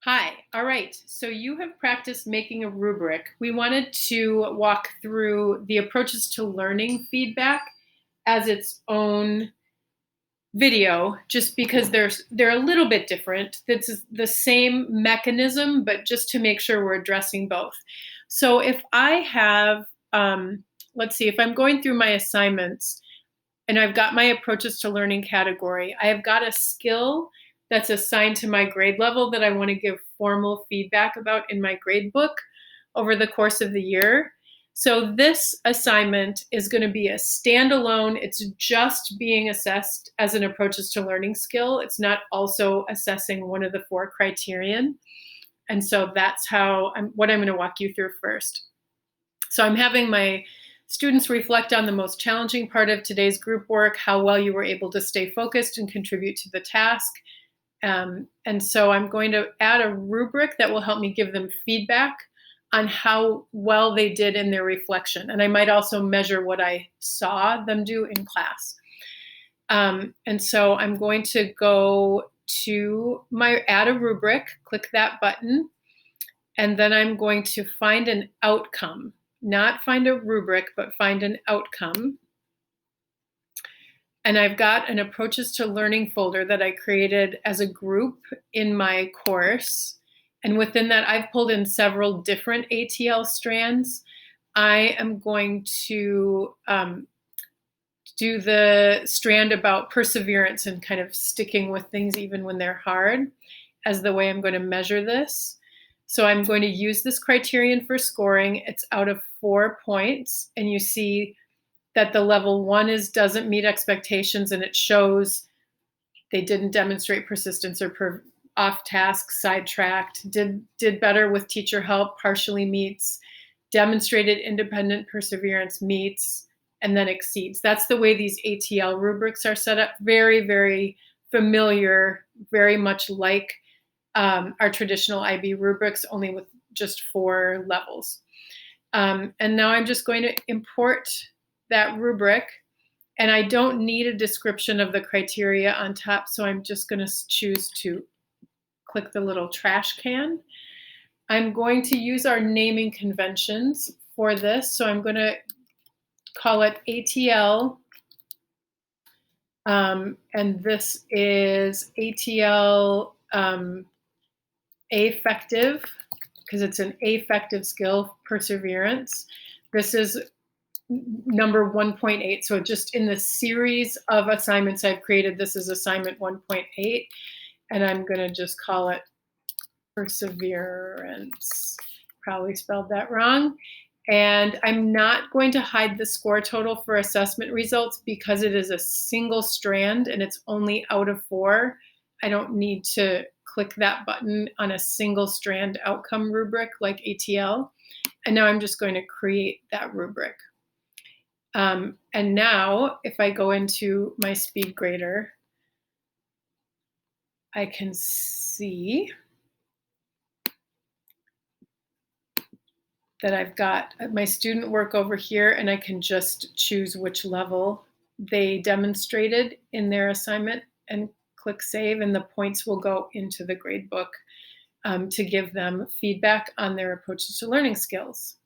Hi. All right. So you have practiced making a rubric. We wanted to walk through the approaches to learning feedback as its own video, just because they're a little bit different. It's the same mechanism, but just to make sure we're addressing both. So if I have, let's see, if I'm going through my assignments, and I've got my approaches to learning category. I have got a skill that's assigned to my grade level that I want to give formal feedback about in my grade book over the course of the year. So this assignment is going to be a standalone. It's just being assessed as an approaches to learning skill. It's not also assessing one of the four criterion. And so that's what I'm going to walk you through first. So I'm having my students reflect on the most challenging part of today's group work, how well you were able to stay focused and contribute to the task. And so I'm going to add a rubric that will help me give them feedback on how well they did in their reflection. And I might also measure what I saw them do in class. And so I'm going to go to my add a rubric, click that button, and then I'm going to find an outcome. Not find a rubric, but find an outcome. And I've got an approaches to learning folder that I created as a group in my course. And within that, I've pulled in several different ATL strands. I am going to do the strand about perseverance and kind of sticking with things even when they're hard as the way I'm going to measure this. So I'm going to use this criterion for scoring. It's out of 4 points, and you see that the level 1 doesn't meet expectations, and it shows they didn't demonstrate persistence or off task, sidetracked, did better with teacher help, partially meets, demonstrated independent perseverance, meets, and then exceeds. That's the way these ATL rubrics are set up. Very, very familiar, very much like our traditional IB rubrics, only with just 4 levels. And now I'm just going to import that rubric, and I don't need a description of the criteria on top, so I'm just going to choose to click the little trash can. I'm going to use our naming conventions for this, so I'm going to call it ATL, and this is ATL affective, because it's an affective skill, perseverance. This is number 1.8. So just in the series of assignments I've created, this is assignment 1.8, and I'm going to just call it perseverance. Probably spelled that wrong. And I'm not going to hide the score total for assessment results because it is a single strand and it's only out of 4. I don't need to click that button on a single strand outcome rubric like ATL. And now I'm just going to create that rubric. And now if I go into my speed grader, I can see that I've got my student work over here, and I can just choose which level they demonstrated in their assignment and click save, and the points will go into the grade book to give them feedback on their approaches to learning skills.